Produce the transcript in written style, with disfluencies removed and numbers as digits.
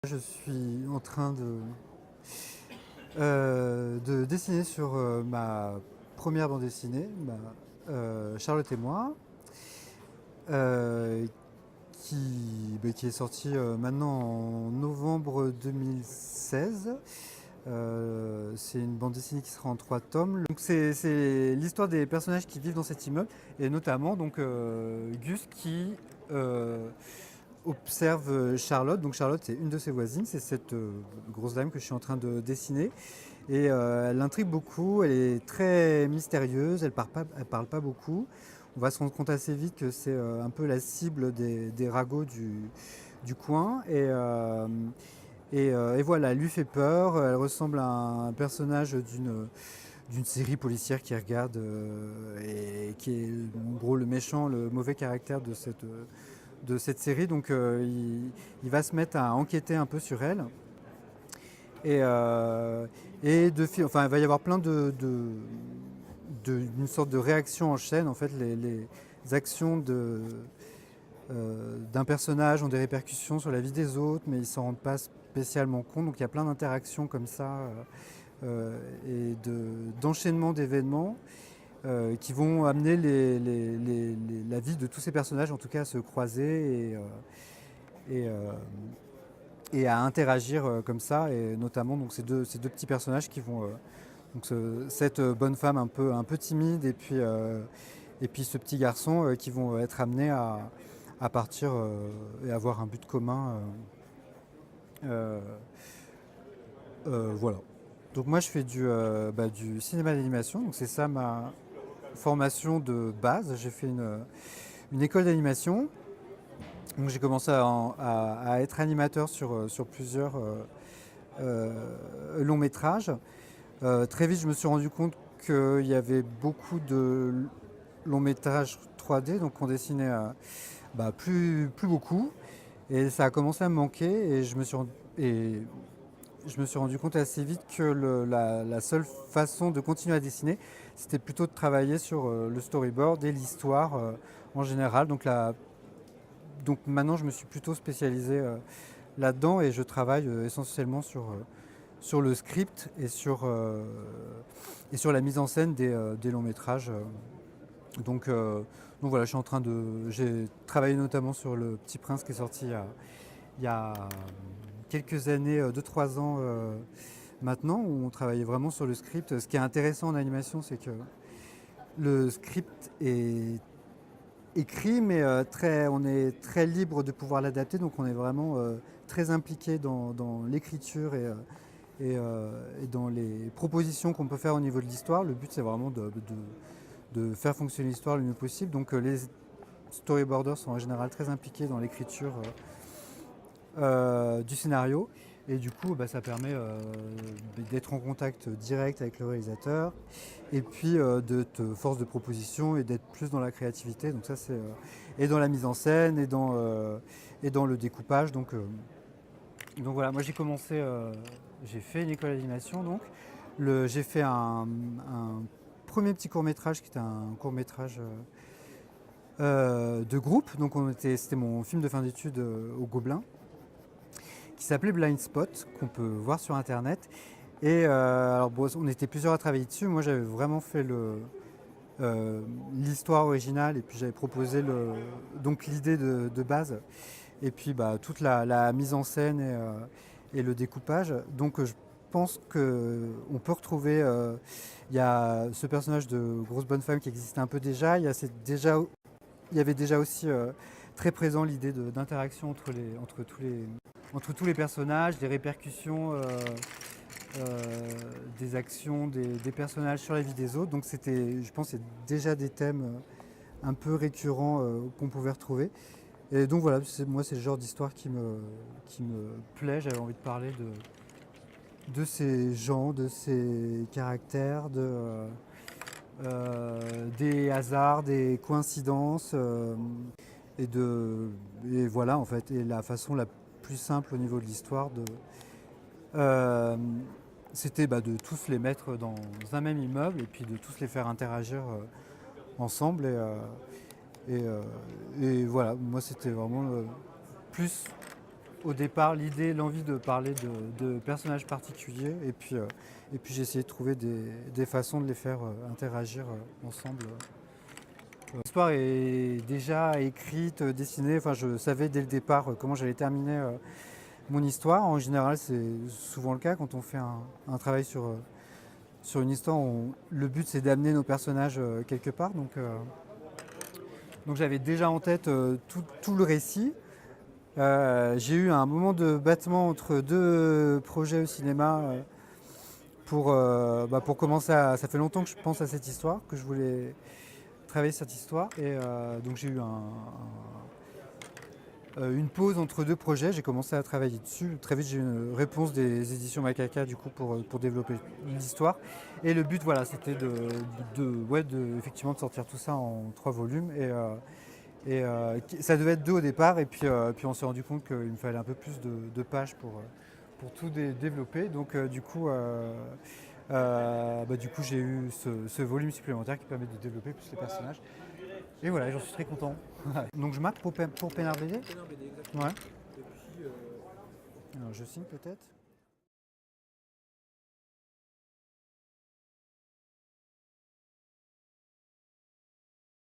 Je suis en train de dessiner sur ma première bande dessinée, Charlotte et moi, euh, qui est sortie maintenant en novembre 2016. C'est une bande dessinée qui sera en 3 tomes. Donc c'est l'histoire des personnages qui vivent dans cet immeuble, et notamment donc Gus qui observe Charlotte. Donc Charlotte, c'est une de ses voisines, c'est cette grosse dame que je suis en train de dessiner. Et elle intrigue beaucoup, elle est très mystérieuse, elle parle pas beaucoup. On va se rendre compte assez vite que c'est un peu la cible des ragots du coin. Et voilà, elle lui fait peur, elle ressemble à un personnage d'une série policière qui regarde et qui est en gros le méchant, le mauvais caractère de cette série. Donc il va se mettre à enquêter un peu sur elle. Et, euh, enfin, il va y avoir plein d'une sorte de réaction en chaîne. En fait, les actions d'un personnage ont des répercussions sur la vie des autres, mais ils s'en rendent pas spécialement compte. Donc il y a plein d'interactions comme ça et d'enchaînement d'événements qui vont amener la vie de tous ces personnages, en tout cas, à se croiser et, euh, et à interagir comme ça. Et notamment donc, ces deux petits personnages qui vont donc cette bonne femme un peu timide et puis ce petit garçon qui vont être amenés à partir et avoir un but commun. Euh, voilà. Donc moi je fais du cinéma d'animation, donc c'est ça ma formation de base. J'ai fait une école d'animation, donc j'ai commencé à être animateur sur plusieurs longs métrages. Très vite je me suis rendu compte qu'il y avait beaucoup de longs métrages 3D, donc on dessinait plus beaucoup. Et ça a commencé à me manquer et je me suis rendu compte assez vite que la seule façon de continuer à dessiner, c'était plutôt de travailler sur le storyboard et l'histoire en général. Donc maintenant, je me suis plutôt spécialisé là-dedans et je travaille essentiellement sur le script et sur la mise en scène des longs métrages. Donc, euh, donc voilà, j'ai travaillé notamment sur Le Petit Prince qui est sorti il y a quelques années, 2-3 ans maintenant, où on travaillait vraiment sur le script. Ce qui est intéressant en animation, c'est que le script est écrit, mais on est très libre de pouvoir l'adapter, donc on est vraiment très impliqué dans l'écriture et dans les propositions qu'on peut faire au niveau de l'histoire. Le but, c'est vraiment de faire fonctionner l'histoire le mieux possible. Donc les storyboarders sont en général très impliqués dans l'écriture du scénario. Et du coup, ça permet d'être en contact direct avec le réalisateur et puis d'être force de proposition et d'être plus dans la créativité. Donc ça, et dans la mise en scène et dans le découpage. Donc voilà, moi j'ai fait une école d'animation. Donc j'ai fait un premier petit court métrage qui était un court métrage de groupe. Donc c'était mon film de fin d'études au Gobelin, qui s'appelait Blind Spot, qu'on peut voir sur internet. Et alors bon, on était plusieurs à travailler dessus. Moi j'avais vraiment fait l'histoire originale et puis j'avais proposé donc l'idée de base et puis toute la mise en scène et le découpage. Donc je pense qu'on peut retrouver, il y a ce personnage de grosse bonne femme qui existait un peu déjà. Il y avait déjà aussi très présent l'idée d'interaction entre tous les personnages, des répercussions des actions des personnages sur la vie des autres. Donc je pense, c'est déjà des thèmes un peu récurrents qu'on pouvait retrouver. Et donc voilà, moi c'est le genre d'histoire qui me plaît. J'avais envie de parler de ces gens, de ces caractères, des hasards, des coïncidences, et voilà en fait, et la façon la plus simple au niveau de l'histoire euh, c'était de tous les mettre dans un même immeuble et puis de tous les faire interagir ensemble. Et voilà, moi c'était vraiment plus au départ l'idée, l'envie de parler de personnages particuliers et puis j'ai essayé de trouver des façons de les faire interagir ensemble. L'histoire est déjà écrite, dessinée, enfin je savais dès le départ comment j'allais terminer mon histoire. En général c'est souvent le cas quand on fait un travail sur une histoire, le but c'est d'amener nos personnages quelque part. Donc j'avais déjà en tête tout le récit. J'ai eu un moment de battement entre deux projets au cinéma pour commencer à... Ça fait longtemps que je pense à cette histoire, que je voulais travailler cette histoire. Et donc j'ai eu une pause entre deux projets. J'ai commencé à travailler dessus. Très vite j'ai eu une réponse des éditions Macaca du coup pour développer l'histoire. Et le but voilà, c'était effectivement de sortir tout ça en 3 volumes. Et ça devait être 2 au départ, et puis on s'est rendu compte qu'il me fallait un peu plus de pages pour tout développer. Donc du coup j'ai eu ce volume supplémentaire qui permet de développer plus les personnages. Et voilà, j'en suis très content. Donc je marque pour Pénard BD. Pénard BD, exactement. Ouais. Et puis, Alors je signe peut-être.